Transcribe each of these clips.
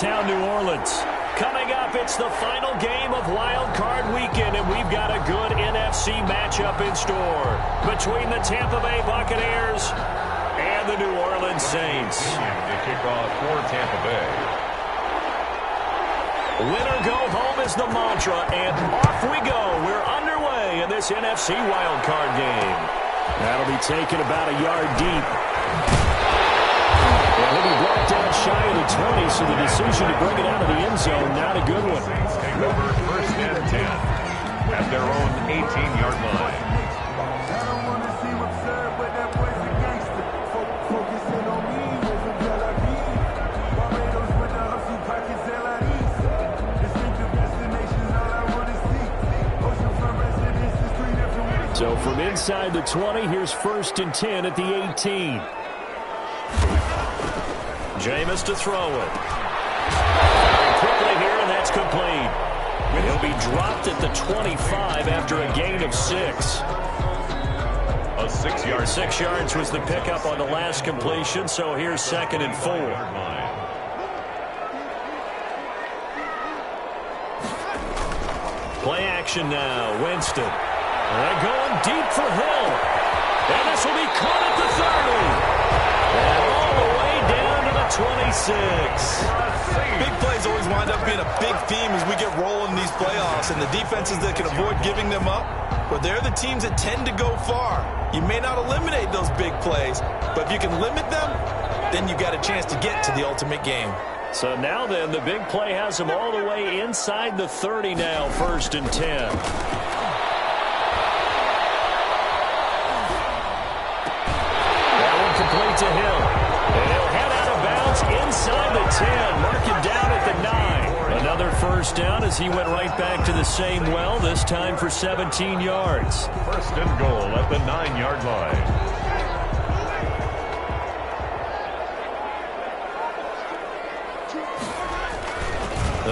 downtown New Orleans. Coming up, it's the final game of Wild Card Weekend, and we've got a good NFC matchup in store between the Tampa Bay Buccaneers and the New Orleans Saints. The kickoff for Tampa Bay. Win or go home is the mantra, and off we go. We're underway in this NFC Wild Card game. That'll be taken about a yard deep. And he'll be brought down shy of the 20, so the decision to bring it out of the end zone, not a good one. Saints take over first and 10 at their own 18-yard line. So from inside the 20, here's first and 10 at the 18. Jameis to throw it. Quickly here, and that's complete. He'll be dropped at the 25 after a gain of 6. A 6 yard. 6 yards was the pickup on the last completion, so here's second and 4. Play action now. Winston. They're going deep for Hill. And this will be caught at the 30. And all the way down to the 26. Big plays always wind up being a big theme as we get rolling in these playoffs. And the defenses that can avoid giving them up, but they're the teams that tend to go far. You may not eliminate those big plays, but if you can limit them, then you got a chance to get to the ultimate game. So now then, the big play has them all the way inside the 30 now, first and 10. Complete to Hill. And he'll head out of bounds inside the 10. Mark it down at the 9. Another first down as he went right back to the same well, this time for 17 yards. First and goal at the 9-yard line.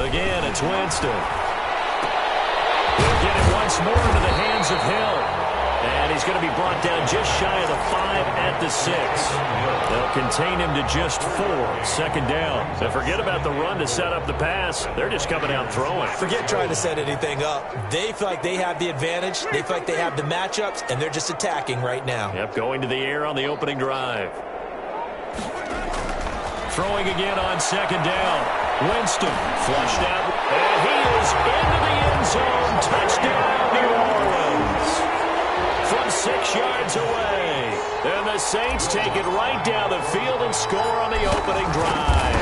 Again, it's Winston. He'll get it once more into the hands of Hill. And he's going to be brought down just shy of the 5 at the 6. They'll contain him to just 4. Second down. So forget about the run to set up the pass. They're just coming out throwing. Forget trying to set anything up. They feel like they have the advantage. They feel like they have the matchups, and they're just attacking right now. Yep, going to the air on the opening drive. Throwing again on second down. Winston flushed out. And he is into the end zone. Touchdown, New Orleans. From 6 yards away. And the Saints take it right down the field and score on the opening drive.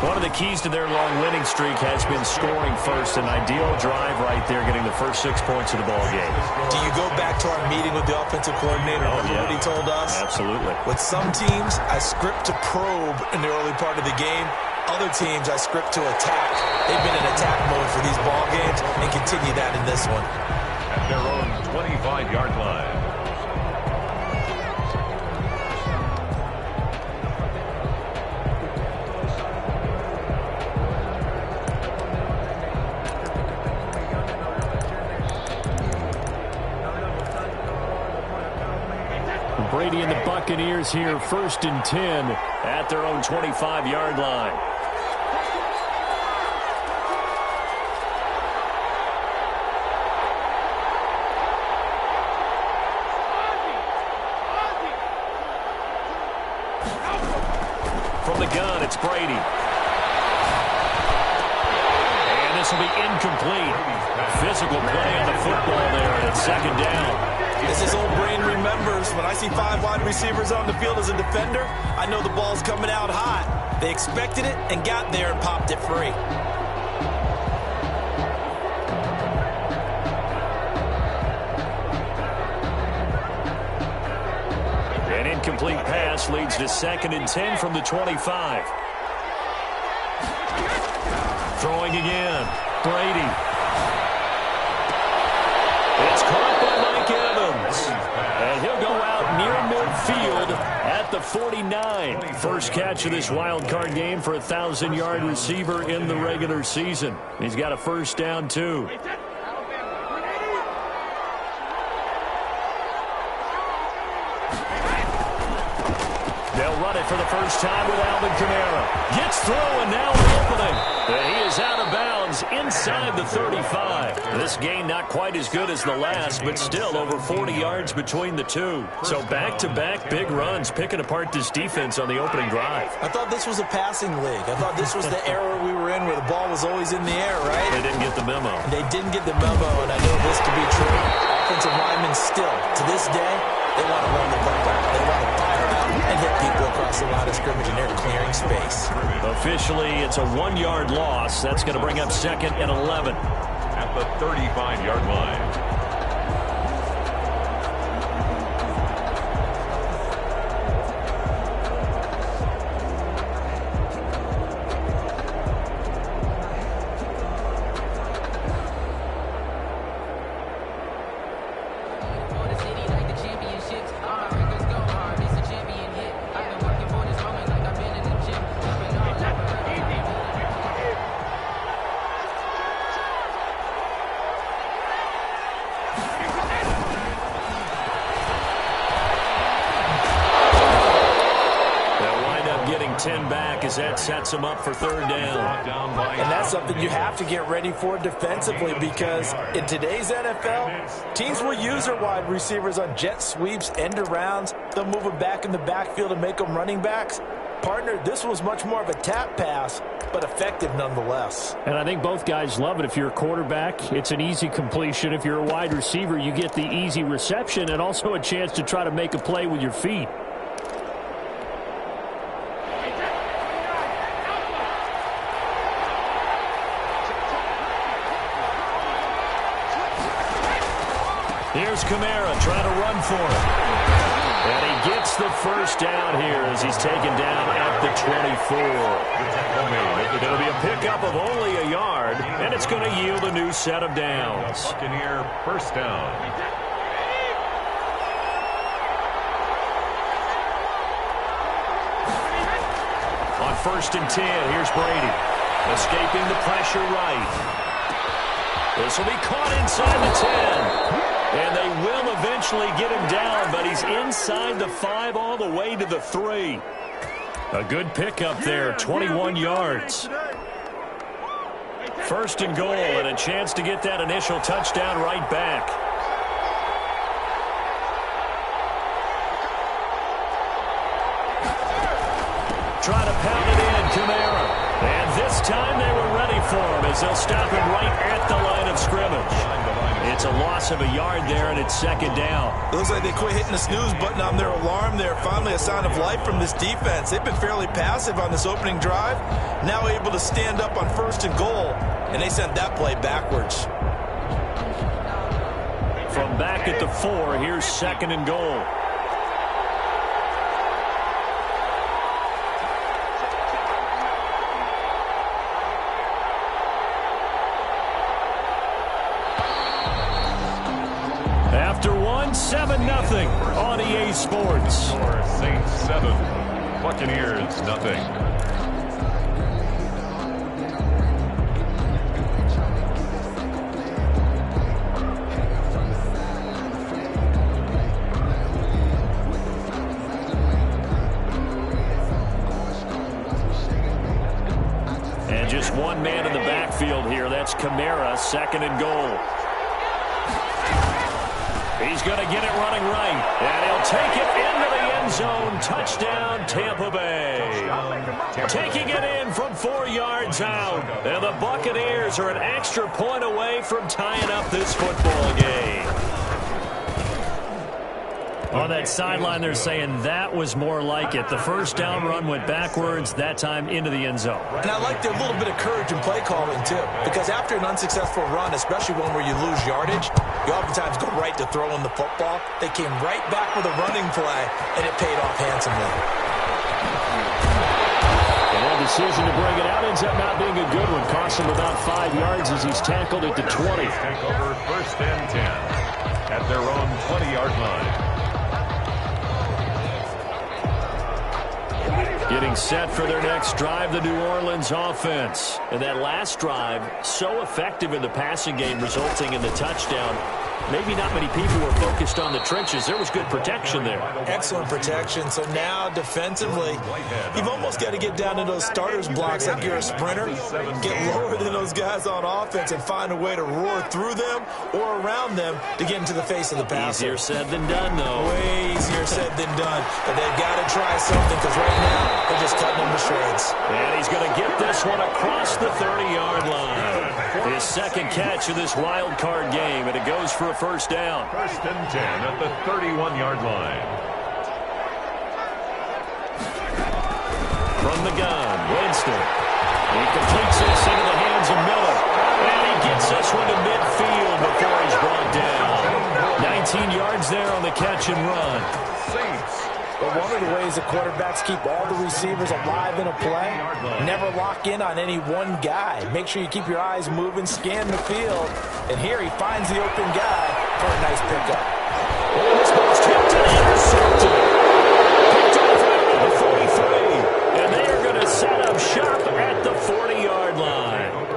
One of the keys to their long winning streak has been scoring first. An ideal drive right there, getting the first 6 points of the ball game. Do you go back to our meeting with the offensive coordinator? Remember what he told us? Absolutely. With some teams, I script to probe in the early part of the game. Other teams, I script to attack. They've been in attack mode for these ball games and continue that in this one. At their own 25-yard line. Brady and the Buccaneers here, first and 10 at their own 25-yard line. From the gun, it's Brady. And this will be incomplete. Physical play on the football there, and it's second down. As his old brain remembers, when I see 5 wide receivers on the field as a defender, I know the ball's coming out hot. They expected it and got there and popped it free. An incomplete pass leads to second and 10 from the 25. Throwing again. Brady. It's caught by Mike Evans. And he'll go out near midfield at the 49. First catch of this wild card game for a 1,000-yard receiver in the regular season. He's got a first down, too. They'll run it for the first time with Alvin Kamara. Gets through, and now inside the 35. This game not quite as good as the last, but still over 40 yards between the two. So back-to-back big runs picking apart this defense on the opening drive. I thought this was a passing league. I thought this was the era we were in where the ball was always in the air, right? They didn't get the memo. They didn't get the memo, and I know this to be true. Offensive linemen still, to this day, they want to run the football. They want to fire out and hit people across the line of scrimmage, and they're clearing space. Officially, it's a 1-yard loss. That's going to bring up 2nd and 11. At the 35-yard line. That sets them up for 3rd down. And that's something you have to get ready for defensively, because in today's NFL, teams will use their wide receivers on jet sweeps, end arounds. They'll move them back in the backfield and make them running backs. Partner, this was much more of a tap pass, but effective nonetheless. And I think both guys love it. If you're a quarterback, it's an easy completion. If you're a wide receiver, you get the easy reception and also a chance to try to make a play with your feet. Here's Kamara trying to run for it. And he gets the first down here as he's taken down at the 24. It'll be a pickup of only a yard, and it's going to yield a new set of downs. Buccaneer first down. On 1st and 10, here's Brady. Escaping the pressure right. This will be caught inside the 10. And they will eventually get him down, but he's inside the 5 all the way to the 3. A good pickup there, 21 yards. 1st and goal, and a chance to get that initial touchdown right back. Try to pound it in, Kamara. And this time they were ready for him as they'll stop him right at the line of scrimmage. It's a loss of a yard there, and it's 2nd down. It looks like they quit hitting the snooze button on their alarm there. Finally a sign of life from this defense. They've been fairly passive on this opening drive. Now able to stand up on 1st and goal, and they sent that play backwards. From back at the 4, here's 2nd and goal. After 7-0 on EA Sports. Saints 7, Buccaneers nothing. And just one man in the backfield here. That's Kamara, 2nd and goal. He's going to get it running right, and he'll take it into the end zone. Touchdown, Tampa Bay. Taking it in from 4 yards out, and the Buccaneers are an extra point away from tying up this football game. On that sideline, they're saying that was more like it. The first down run went backwards, that time into the end zone. And I like their little bit of courage in play calling, too, because after an unsuccessful run, especially one where you lose yardage, you oftentimes go right to throwing the football. They came right back with a running play, and it paid off handsomely. And that decision to bring it out ends up not being a good one. Cost him about 5 yards as he's tackled at the 20. Take over 1st and 10 at their own 20-yard line. Getting set for their next drive, the New Orleans offense. And that last drive, so effective in the passing game, resulting in the touchdown. Maybe not many people were focused on the trenches. There was good protection there. Excellent protection. So now defensively, you've almost got to get down to those starters blocks like you're a sprinter. Get lower than those guys on offense and find a way to roar through them or around them to get into the face of the passer. Easier said than done, though. Way easier said than done. But they've got to try something because right now they're just cutting them to shreds. And he's going to get this one across the 30-yard line. His second catch of this wild card game, and it goes for a first down. First and 10 at the 31-yard line. From the gun, Winston. He completes this into the hands of Miller. And he gets this one to midfield before he's brought down. 19 yards there on the catch and run. Saints. But one of the ways the quarterbacks keep all the receivers alive in a play, never lock in on any one guy. Make sure you keep your eyes moving, scan the field. And here he finds the open guy for a nice pickup. Oh, this ball's tipped and intercepted. Picked off out at the 43. And they are going to set up shop at the 40-yard line.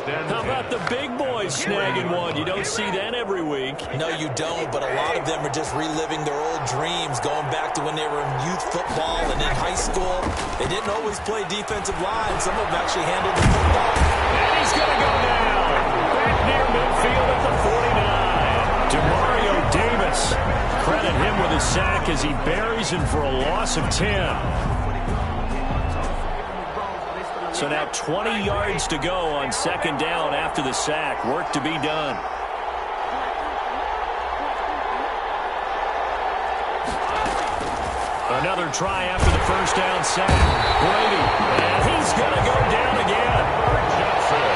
How about the big boys snagging one? You don't see that every week. No, you don't, but a lot of them are just reliving their old dreams, going back to when they were in youth football and in high school. They didn't always play defensive line. Some of them actually handled the football. And he's going to go down. Back near midfield at the 49. DeMario Davis. Credit him with his sack as he buries him for a loss of 10. So now 20 yards to go on second down after the sack. Work to be done. Another try after the first down sack. Brady, and he's going to go down again.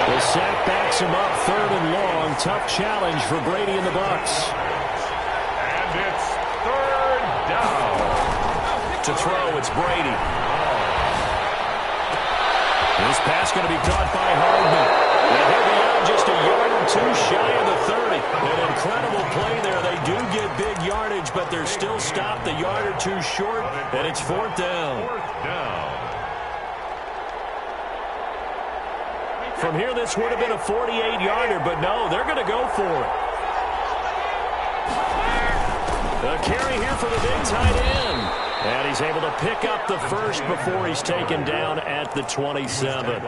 The sack backs him up third and long. Tough challenge for Brady and the Bucs. And it's third down. To throw, it's Brady. This pass going to be caught by Hardman. And he'll be out just a yard or two shy of the 30. An incredible play there. They do get big yardage, but they're still stopped a yard or two short, and it's fourth down. Fourth down. From here, this would have been a 48-yarder, but no, they're going to go for it. A carry here for the big tight end. And he's able to pick up the first before he's taken down at the 27.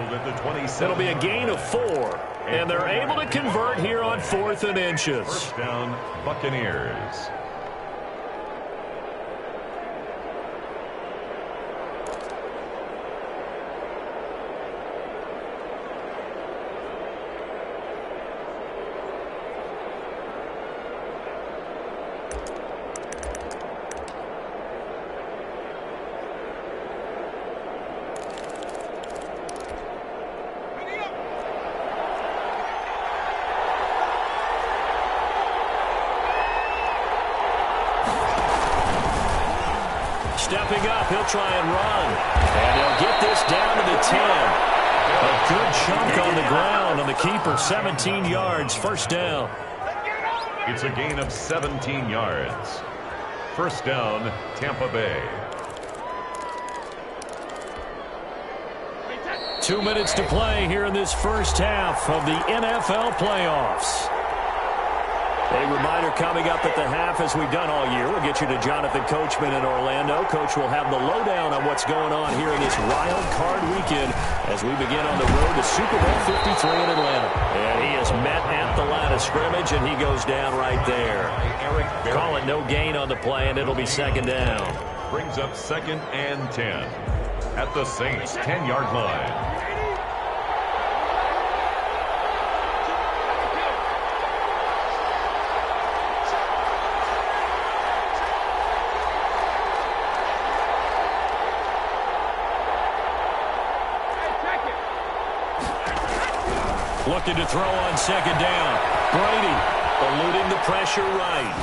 It'll be a gain of 4. And they're able to convert here on 4th and inches. First down, Buccaneers. Stepping up, he'll try and run. And he'll get this down to the 10. A good chunk on the ground on the keeper. 17 yards, first down. It's a gain of 17 yards. First down, Tampa Bay. 2 minutes to play here in this first half of the NFL playoffs. A reminder coming up at the half, as we've done all year. We'll get you to Jonathan Coachman in Orlando. Coach will have the lowdown on what's going on here in this wild card weekend as we begin on the road to Super Bowl 53 in Atlanta. And he is met at the line of scrimmage, and he goes down right there. Call it no gain on the play, and it'll be second down. Brings up second and 10 at the Saints' 10-yard line. Looking to throw on second down. Brady eluding the pressure right.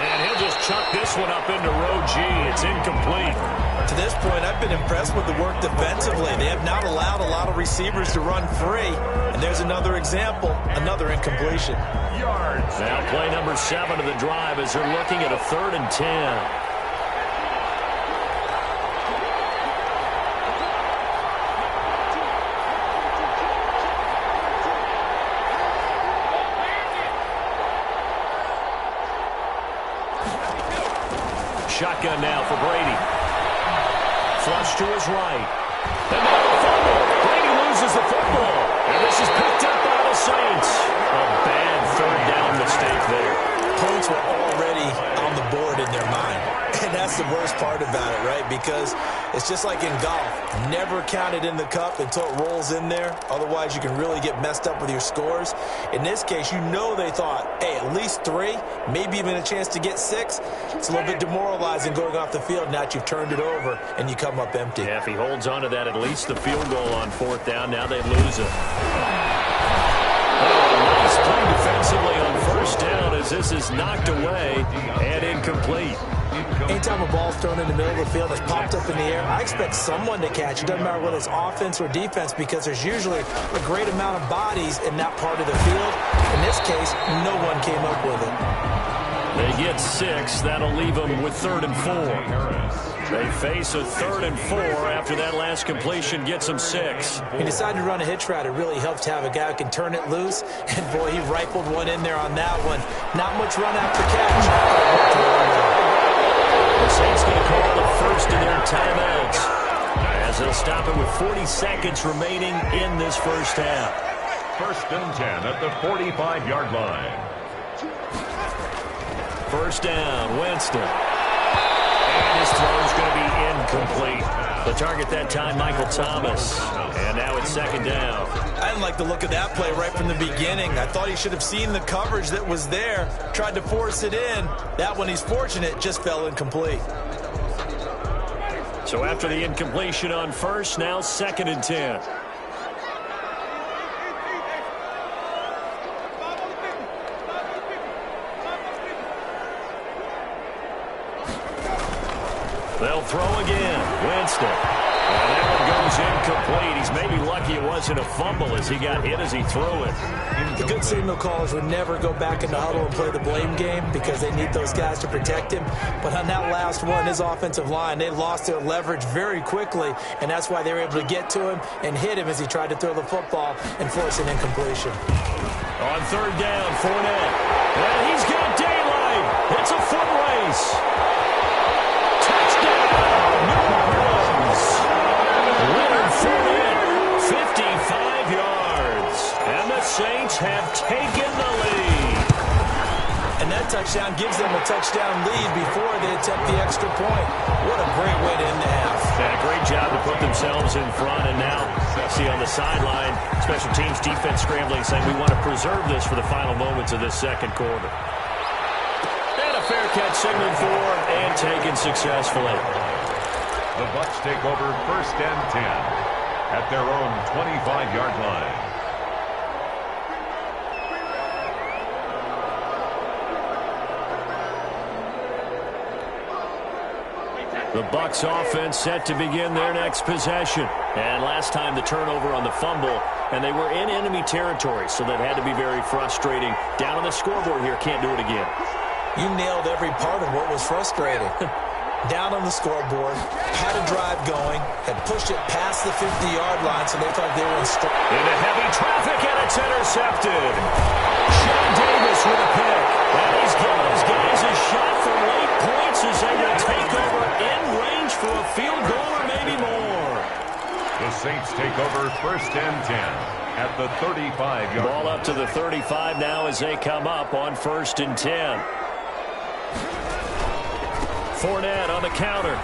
And he'll just chuck this one up into row G. It's incomplete. To this point, I've been impressed with the work defensively. They have not allowed a lot of receivers to run free. And there's another example, another incompletion. Yards. Now play number 7 of the drive as they're looking at a 3rd and 10. shotgun now for Brady. Flush to his right. And now the fumble. Brady loses the football. And this is picked up by the Saints. A bad third down mistake there. Points were already on the board in their mind. And that's the worst part about it, right? Because it's just like in golf. Never count it in the cup until it rolls in there. Otherwise, you can really get messed up with your scores. In this case, you know they thought, hey, at least 3, maybe even a chance to get 6. It's a little bit demoralizing going off the field now that you've turned it over and you come up empty. Yeah, if he holds on to that, at least the field goal on 4th down. Now they lose it. Nice play defensively on 1st down as this is knocked away and incomplete. Anytime a ball's thrown in the middle of the field, it's popped up in the air, I expect someone to catch it. Doesn't matter whether it's offense or defense because there's usually a great amount of bodies in that part of the field. In this case, no one came up with it. They get 6. That'll leave them with 3rd and 4. They face a 3rd and 4 after that last completion gets them 6. He decided to run a hitch route. It really helps to have a guy who can turn it loose. And, boy, he rifled one in there on that one. Not much run after catch. The Saints going to call the first of their timeouts as they'll stop it with 40 seconds remaining in this first half. 1st and 10 at the 45-yard line. 1st down, Winston. And his throw is going to be incomplete. The target that time, Michael Thomas. And now it's 2nd down. I didn't like the look of that play right from the beginning. I thought he should have seen the coverage that was there, tried to force it in. That one, he's fortunate, just fell incomplete. So after the incompletion on 1st, now 2nd and 10. They'll throw again. Winston. And that one goes incomplete. He's maybe lucky it wasn't a fumble as he got hit as he threw it. The good signal callers would never go back in the huddle and play the blame game because they need those guys to protect him. But on that last one, his offensive line, they lost their leverage very quickly, and that's why they were able to get to him and hit him as he tried to throw the football and force an incompletion. On 3rd down, Fournette. And he's got daylight. It's a foot race. Leonard Fournette, 55 yards. And the Saints have taken the lead. And that touchdown gives them a touchdown lead before they attempt the extra point. What a great way to end the half. And a great job to put themselves in front. And now, see on the sideline, special teams defense scrambling, saying we want to preserve this for the final moments of this 2nd quarter. And a fair catch signaled for and taken successfully. The Bucs take over 1st and 10 at their own 25-yard line. The Bucs offense set to begin their next possession. And last time the turnover on the fumble, and they were in enemy territory, so that had to be very frustrating. Down on the scoreboard here, can't do it again. You nailed every part of what was frustrating. Down on the scoreboard, had a drive going, had pushed it past the 50-yard line, so they thought they were into heavy traffic, and it's intercepted. Sean Davis with a pick. And he's given his guys a shot for late points as they will take over in range for a field goal or maybe more. The Saints take over 1st and 10 at the 35-yard line. Ball up to the 35 now as they come up on 1st and 10. Fournette on the counter.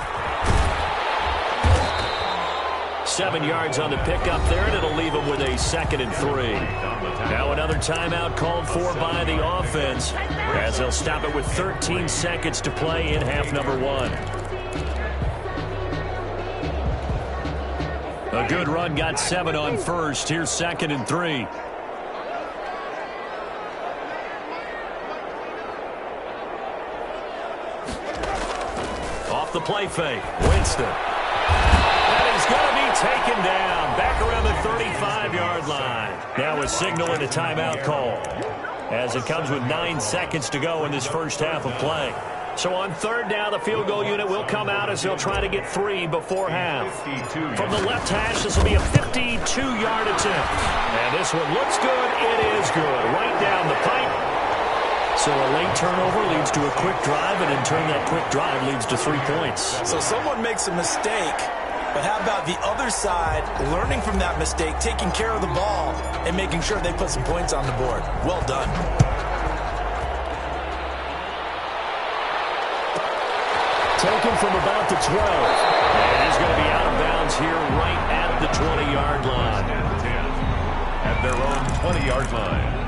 7 yards on the pickup there, and it'll leave him with a 2nd and 3. Now another timeout called for by the offense as they'll stop it with 13 seconds to play in half number 1. A good run, got 7 on 1st. Here's 2nd and 3. Off the play fake, Winston. And he's going to be taken down back around the 35-yard line. Now a signal and a timeout call as it comes with 9 seconds to go in this first half of play. So on 3rd down, the field goal unit will come out as they'll try to get 3 before half. From the left hash, this will be a 52-yard attempt. And this one looks good. It is good. Right down the pipe. So a late turnover leads to a quick drive, and in turn that quick drive leads to 3 points. So someone makes a mistake, but how about the other side learning from that mistake, taking care of the ball, and making sure they put some points on the board? Well done. Taken from about the 12. And he's going to be out of bounds here right at the 20-yard line. At their own 20-yard line.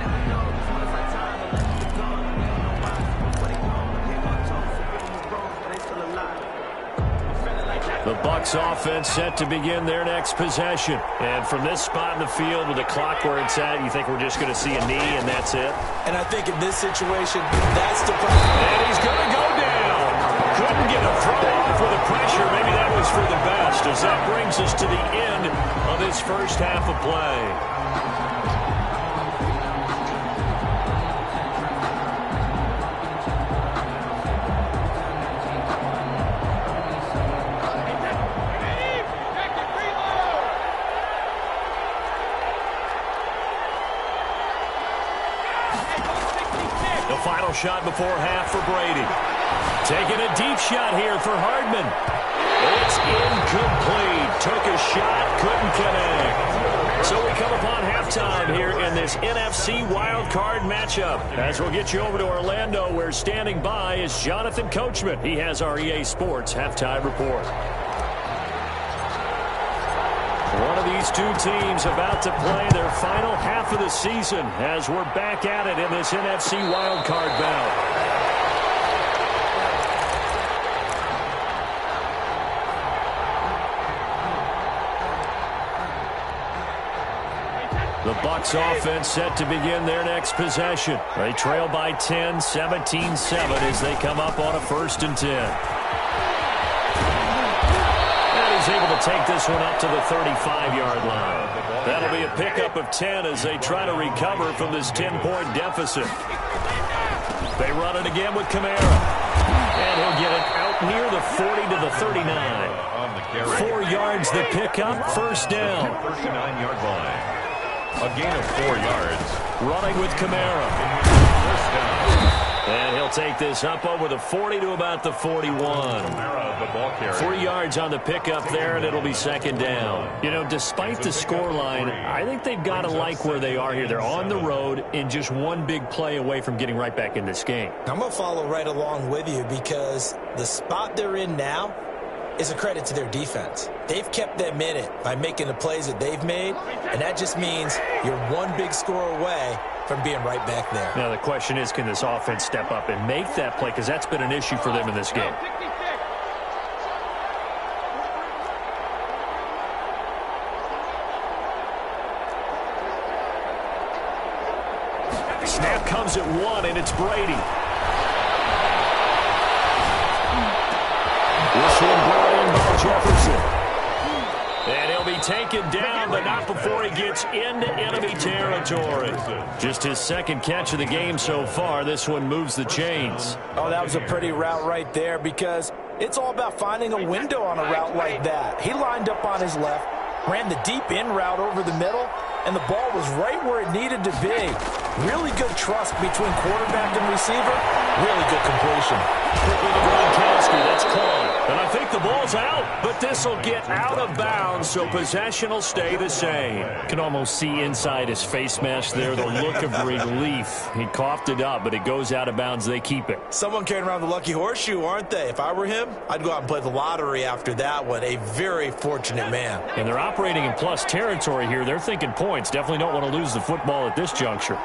The Bucs offense set to begin their next possession. And from this spot in the field with the clock where it's at, you think we're just going to see a knee and that's it? And I think in this situation, that's the problem. And he's going to go down. Couldn't get a throw off with the pressure. Maybe that was for the best, as that brings us to the end of this first half of play. The final shot before half for Brady. Taking a deep shot here for Hardman. It's incomplete. Took a shot, couldn't connect. So we come upon halftime here in this NFC wildcard matchup. As we'll get you over to Orlando, where standing by is Jonathan Coachman. He has our EA Sports halftime report. One of these two teams about to play their final half of the season as we're back at it in this NFC wildcard bout. The Bucs offense set to begin their next possession. They trail by 10, 17-7 as they come up on a 1st and 10. And he's able to take this one up to the 35-yard line. That'll be a pickup of 10 as they try to recover from this 10-point deficit. They run it again with Kamara. And he'll get it out near the 40 to the 39. 4 yards the pickup, 1st down. 39-yard line. A gain of 4 yards. Running with Kamara. First down. And he'll take this up over the 40 to about the 41. Kamara, the ball carrier. 3 yards on the pickup there, and it'll be 2nd down. You know, despite the scoreline, I think they've got to like where they are here. They're on the road and just one big play away from getting right back in this game. I'm going to follow right along with you because the spot they're in now is a credit to their defense. They've kept them in it by making the plays that they've made, and that just means you're one big score away from being right back there. Now the question is, can this offense step up and make that play? Because that's been an issue for them in this game. Snap comes at 1, and it's Brady. This one brought in by Jefferson. And he'll be taken down, but not before he gets into enemy territory. Just his 2nd catch of the game so far. This one moves the chains. Oh, that was a pretty route right there because it's all about finding a window on a route like that. He lined up on his left, ran the deep in route over the middle, and the ball was right where it needed to be. Really good trust between quarterback and receiver. Really good completion. Quickly to Gronkowski. That's caught. And I think the ball's out, but this will get out of bounds, so possession will stay the same. Can almost see inside his face mask there the look of relief. He coughed it up, but it goes out of bounds. They keep it. Someone carrying around the lucky horseshoe, aren't they? If I were him, I'd go out and play the lottery after that one. A very fortunate man. And they're operating in plus territory here. They're thinking points. Definitely don't want to lose the football at this juncture.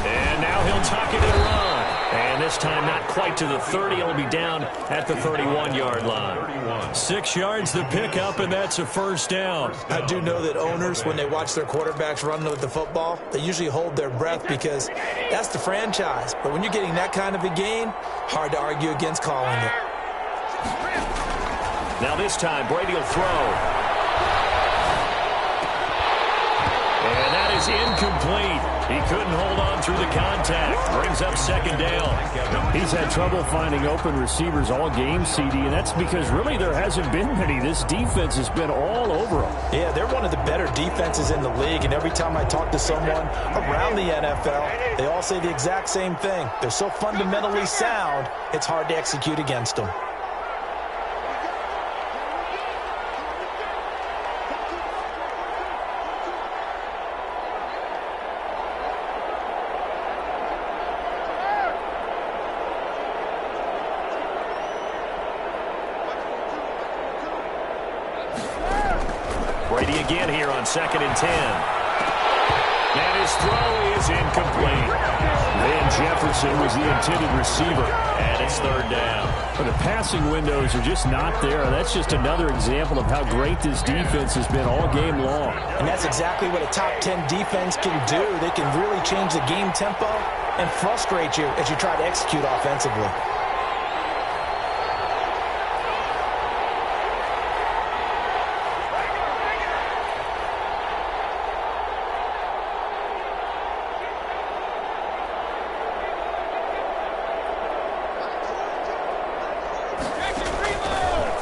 And now he'll tuck it and run. And this time not quite to the 30. It'll be down at the 31-yard line. 6 yards the pickup, and that's a 1st down. I do know that owners, when they watch their quarterbacks run with the football, they usually hold their breath because that's the franchise. But when you're getting that kind of a gain, hard to argue against calling it. Now this time, Brady will throw. And that is incomplete. He couldn't hold on through the contact. Brings up second down. He's had trouble finding open receivers all game, CD, and that's because really there hasn't been many. This defense has been all over them. Yeah, they're one of the better defenses in the league, and every time I talk to someone around the NFL, they all say the exact same thing. They're so fundamentally sound, it's hard to execute against them. Brady again here on 2nd and 10. And his throw is incomplete. Van Jefferson was the intended receiver. And it's 3rd down. But the passing windows are just not there. That's just another example of how great this defense has been all game long. And that's exactly what a top 10 defense can do. They can really change the game tempo and frustrate you as you try to execute offensively.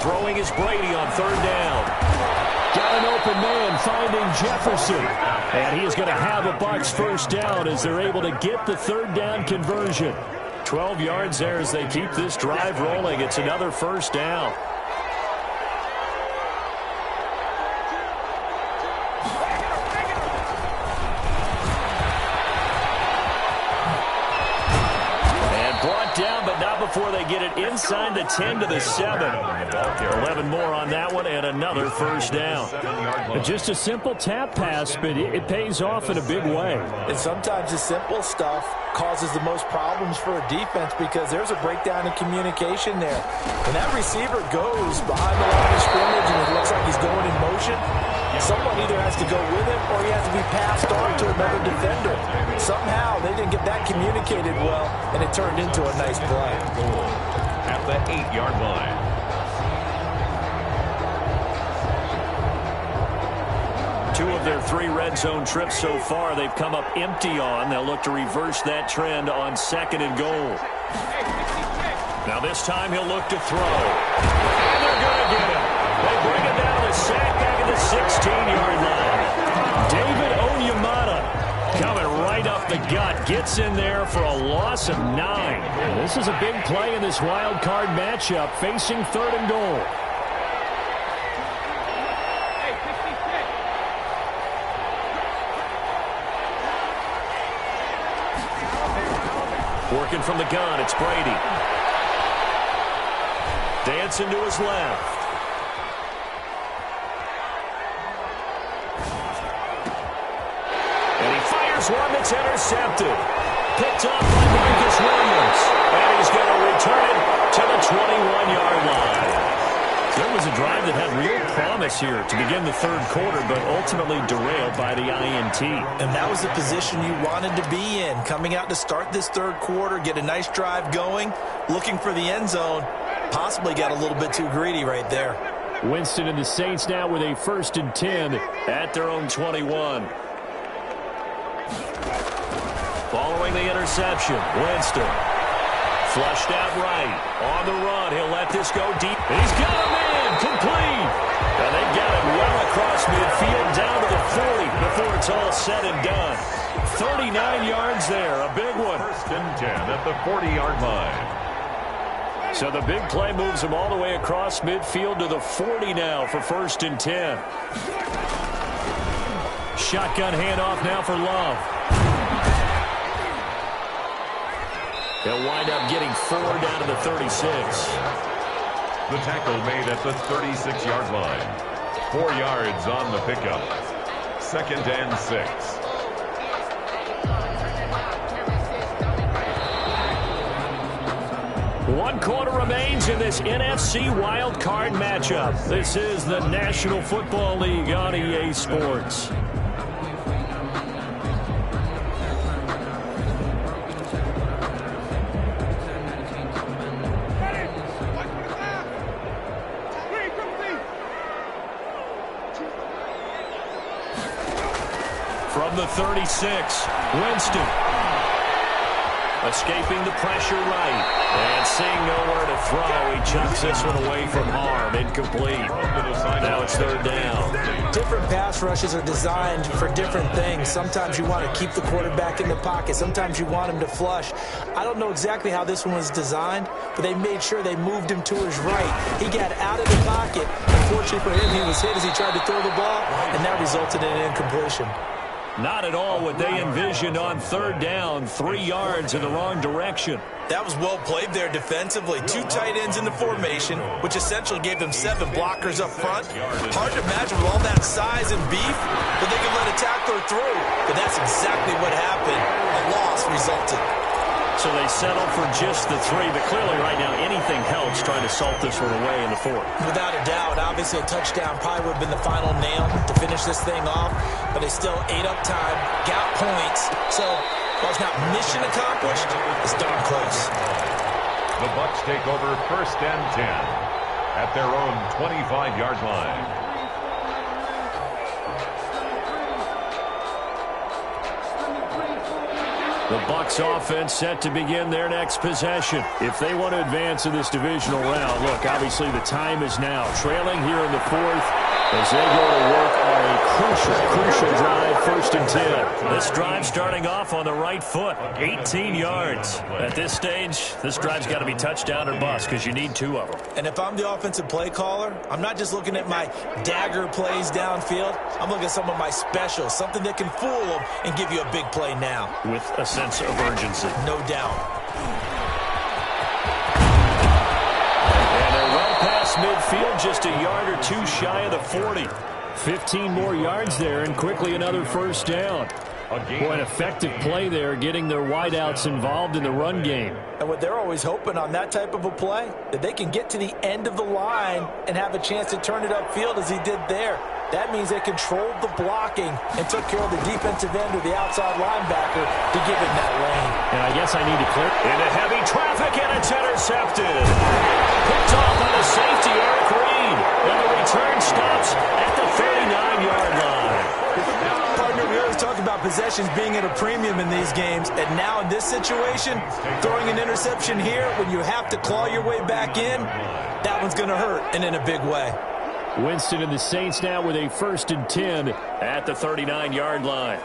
Throwing is Brady on 3rd down. Got an open man finding Jefferson. And he is going to have a Bucs first down as they're able to get the 3rd down conversion. 12 yards there as they keep this drive rolling. It's another first down. Down, but not before they get it inside the 10 to the 7. 11 more on that one, and another first down. Just a simple tap pass, but it pays off in a big way. And sometimes the simple stuff causes the most problems for a defense because there's a breakdown in communication there. When that receiver goes behind the line of scrimmage and it looks like he's going in motion, someone either has to go with him or he has to be passed on to another defender. Somehow they didn't get that communicated well, and it turned into a nice play. At the 8-yard line. Two of their 3 red zone trips so far they've come up empty on. They'll look to reverse that trend on 2nd and goal. Now this time he'll look to throw. And they're going to get him. They bring it down to the sack back at the 16-yard line. David Onyemata coming right up the gut. Gets in there for a loss of 9. And this is a big play in this wild card matchup facing 3rd and goal. Working from the gun, it's Brady. Dancing to his left. And he fires one that's intercepted. Picked up by Marcus Williams. And he's going to return it to the 21-yard line. There was a drive that had real promise here to begin the 3rd quarter, but ultimately derailed by the INT. And that was the position you wanted to be in. Coming out to start this 3rd quarter, get a nice drive going, looking for the end zone. Possibly got a little bit too greedy right there. Winston and the Saints now with a 1st and 10 at their own 21. Following the interception, Winston flushed out right. On the run, he'll let this go deep. He's got him in, complete. And they got it well across midfield down to the 40 before it's all said and done. 39 yards there, a big one. 1st and 10 at the 40-yard line. So the big play moves him all the way across midfield to the 40 now for 1st and 10. Shotgun handoff now for Love. He'll wind up getting 4 down to the 36. The tackle made at the 36-yard line. 4 yards on the pickup. 2nd and 6. One quarter remains in this NFC wild card matchup. This is the National Football League on EA Sports. From the 36, Winston. Escaping the pressure right. And seeing nowhere to throw, he chucks this one away from harm. Incomplete. Now it's third down. Different pass rushes are designed for different things. Sometimes you want to keep the quarterback in the pocket. Sometimes you want him to flush. I don't know exactly how this one was designed, but they made sure they moved him to his right. He got out of the pocket. Unfortunately for him, he was hit as he tried to throw the ball, and that resulted in an incompletion. Not at all what they envisioned on third down. 3 yards in the wrong direction. That was well played there defensively. 2 tight ends in the formation, which essentially gave them 7 blockers up front. Hard to imagine with all that size and beef that they could let a tackler through. But that's exactly what happened. A loss resulted. So they settled for just the 3, but clearly right now anything helps trying to salt this one away in the 4th. Without a doubt, obviously a touchdown probably would have been the final nail to finish this thing off, but they still ate up time, got points, so while it's not mission accomplished, it's darn close. The Bucs take over 1st and 10 at their own 25-yard line. The Bucs offense set to begin their next possession. If they want to advance in this divisional round, look, obviously the time is now. Trailing here in the 4th as they go to work on a crucial drive, 1st and 10. This drive starting off on the right foot, 18 yards. At this stage, this drive's got to be touchdown or bust because you need 2 of them. And if I'm the offensive play caller, I'm not just looking at my dagger plays downfield. I'm looking at some of my specials, something that can fool them and give you a big play now. With a sense of urgency. No doubt. And they're well past midfield, just a yard or 2 shy of the 40. 15 more yards there, and quickly another 1st down. Boy, an effective play there, getting their wideouts involved in the run game. And what they're always hoping on that type of a play, that they can get to the end of the line and have a chance to turn it upfield as he did there. That means they controlled the blocking and took care of the defensive end or the outside linebacker to give him that lane. And I guess I need to clear. Into heavy traffic, and it's intercepted. Picked off on the safety, Eric Reed. And the return stops at the 39-yard line. Partner, we always talk about possessions being at a premium in these games, and now in this situation, throwing an interception here when you have to claw your way back in, that one's going to hurt, and in a big way. Winston and the Saints now with a 1st and 10 at the 39-yard line.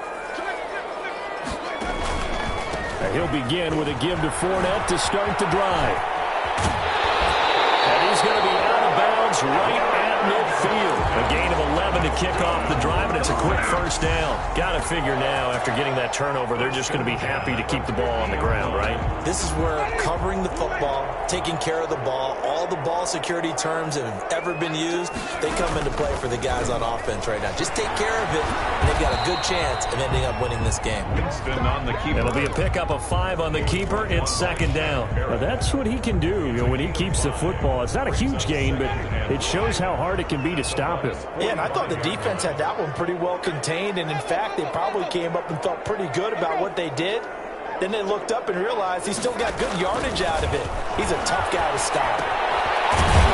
And he'll begin with a give to Fournette to start the drive. And he's going to be out of bounds right at midfield. A gain of 11 to kick off the drive, and it's a quick 1st down. Got to figure now, after getting that turnover, they're just going to be happy to keep the ball on the ground, right? This is where covering the football, taking care of the ball, all the ball security terms that have ever been used, they come into play for the guys on offense right now. Just take care of it, and they've got a good chance of ending up winning this game. Winston on the keeper. It'll be a pickup of 5 on the keeper. It's 2nd down. Now that's what he can do, when he keeps the football. It's not a huge gain, but it shows how hard it can be to stop him. Yeah, and I thought the defense had that one pretty well contained, and in fact, they probably came up and felt pretty good about what they did. Then they looked up and realized he still got good yardage out of it. He's a tough guy to stop.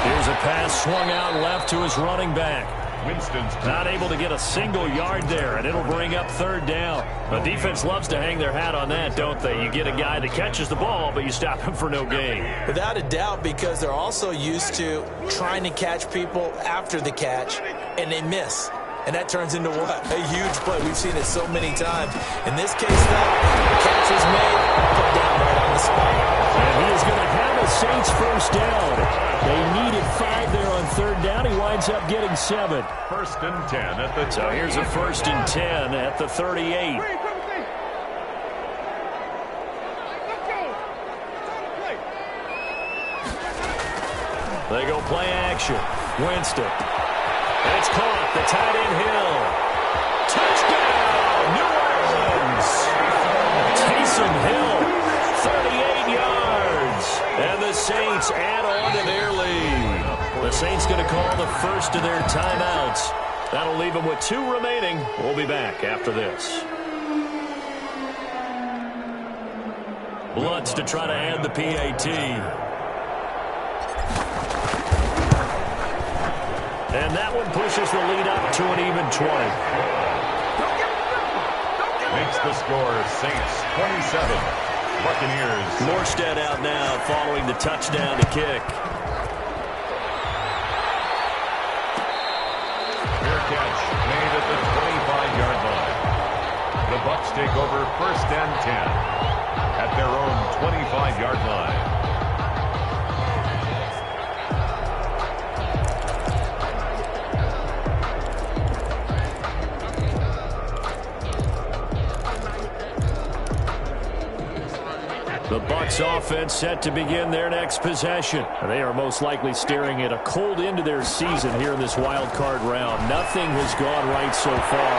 Here's a pass swung out left to his running back. Winston's not able to get a single yard there, and it'll bring up 3rd down. The defense loves to hang their hat on that, don't they? You get a guy that catches the ball, but you stop him for no gain. Without a doubt, because they're also used to trying to catch people after the catch, and they miss. And that turns into what? A huge play. We've seen it so many times. In this case, though, the catch was made, put down right on the spot. And he is going to have a Saints 1st down. They needed 5 there on 3rd down. He winds up getting 7. 1st and 10 at the. So here's a 1st and 10 at the 38. They go play action. Winston. And it's caught. The tight end Hill. Touchdown, New Orleans. Taysom Hill, 38 yards. And the Saints add on to their lead. The Saints going to call the first of their timeouts. That'll leave them with 2 remaining. We'll be back after this. Bloods to try to add the PAT. And that one pushes the lead up to an even 20. Makes the score Saints 27, Buccaneers. Morstead out now following the touchdown to kick. Fair catch made at the 25-yard line. The Bucs take over 1st and 10 at their own 25-yard line. The Bucs offense set to begin their next possession. They are most likely staring at a cold end to their season here in this wild card round. Nothing has gone right so far,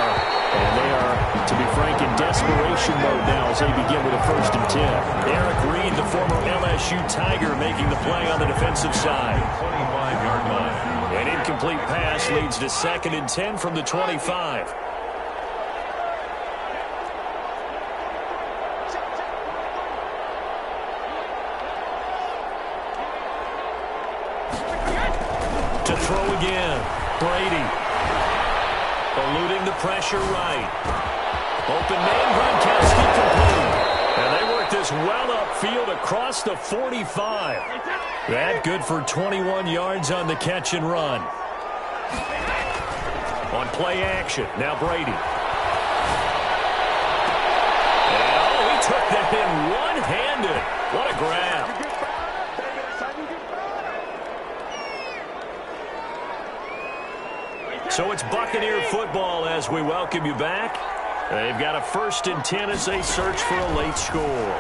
and they are, to be frank, in desperation mode now as they begin with a 1st and 10. Eric Reed, the former LSU Tiger, making the play on the defensive side. 25-yard line. An incomplete pass leads to 2nd and 10 from the 25. To throw again, Brady. Eluding the pressure right. Open man, Gronkowski complete. And they work this well upfield across the 45. That good for 21 yards on the catch and run. On play action, now Brady. And, oh, he took that in one-handed. What a grab. So it's Buccaneer football as we welcome you back. They've got a 1st and 10 as they search for a late score.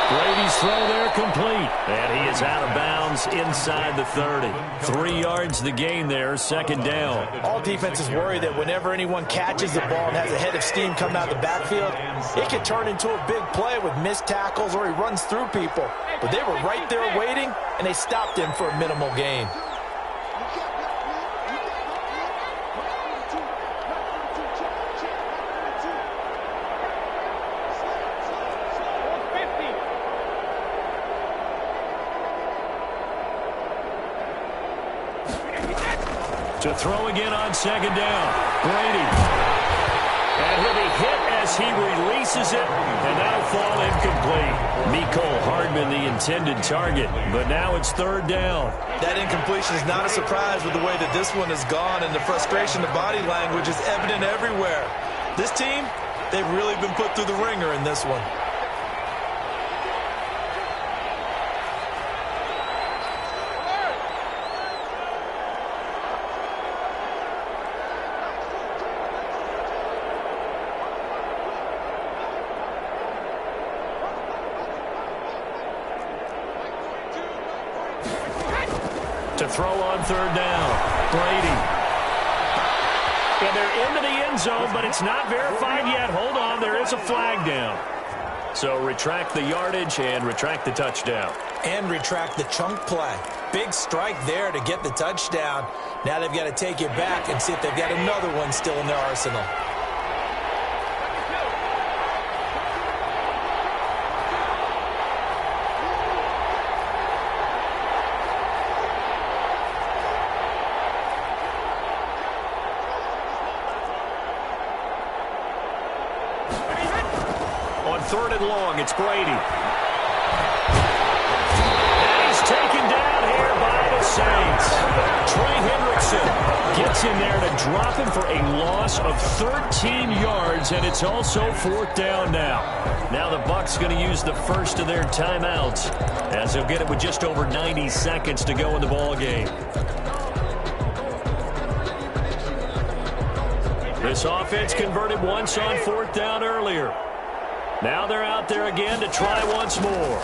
Brady's throw there complete. And he is out of bounds inside the 30. 3 yards the gain there, 2nd down. All defenses worry that whenever anyone catches the ball and has a head of steam coming out of the backfield, it can turn into a big play with missed tackles or he runs through people. But they were right there waiting, and they stopped him for a minimal gain. To throw again on 2nd down. Brady. And he'll be hit as he releases it, and that'll fall incomplete. Mecole Hardman, the intended target, but now it's 3rd down. That incompletion is not a surprise with the way that this one has gone, and the frustration, the body language is evident everywhere. This team, they've really been put through the ringer in this one. To throw on 3rd down, Brady. And they're into the end zone, but it's not verified yet. Hold on, there is a flag down. So retract the yardage and retract the touchdown. And retract the chunk play. Big strike there to get the touchdown. Now they've got to take it back and see if they've got another one still in their arsenal. On 3rd and long, it's Brady. And he's taken down here by the Saints. Trey Hendrickson gets in there to drop him for a loss of 13 yards, and it's also 4th down now. Now the Bucs going to use the first of their timeouts, as they'll get it with just over 90 seconds to go in the ball game. This offense converted once on 4th down earlier. Now they're out there again to try once more.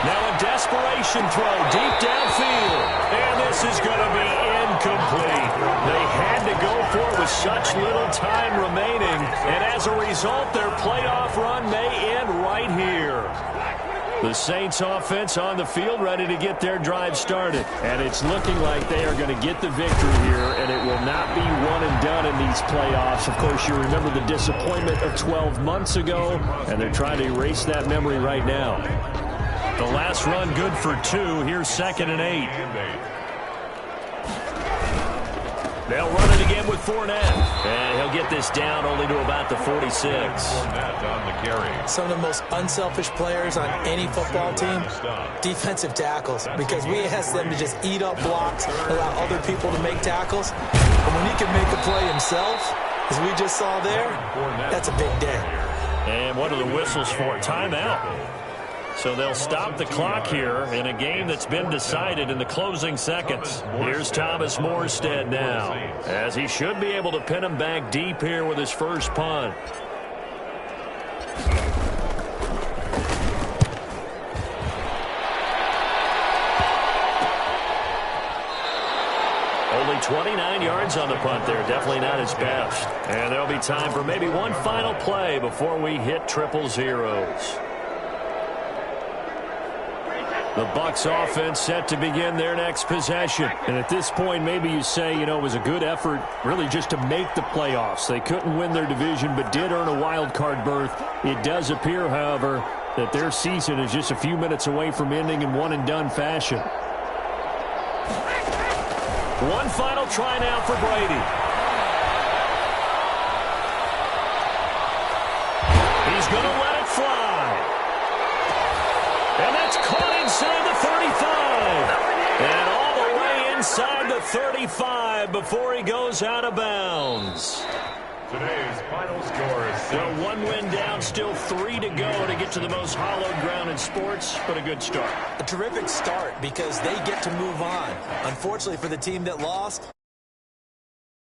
Now a desperation throw deep downfield. And this is going to be incomplete. They had to go for it with such little time remaining. And as a result, their playoff run may end right here. The Saints offense on the field ready to get their drive started. And it's looking like they are going to get the victory here, and it will not be one and done in these playoffs. Of course, you remember the disappointment of 12 months ago, and they're trying to erase that memory right now. The last run good for 2. Here's 2nd and 8. They'll run it again with Fournette. And he'll get this down only to about the 46. Fournette on the carry. Some of the most unselfish players on any football team, defensive tackles, because we ask them to just eat up blocks, allow other people to make tackles. And when he can make a play himself, as we just saw there, that's a big day. And what are the whistles for? Timeout. So they'll stop the clock here in a game that's been decided in the closing seconds. Here's Thomas Morstead now, as he should be able to pin him back deep here with his first punt. Only 29 yards on the punt there. Definitely not his best. And there'll be time for maybe one final play before we hit triple zeros. The Bucs offense set to begin their next possession. And at this point, maybe you say, you know, it was a good effort really just to make the playoffs. They couldn't win their division but did earn a wild card berth. It does appear, however, that their season is just a few minutes away from ending in one-and-done fashion. One final try now for Brady. He's going to let it fly. And that's caught inside the 35. And all the way inside the 35 before he goes out of bounds. Today's final score is 6. Well, one win down, still 3 to go to get to the most hallowed ground in sports, but a good start. A terrific start because they get to move on. Unfortunately for the team that lost,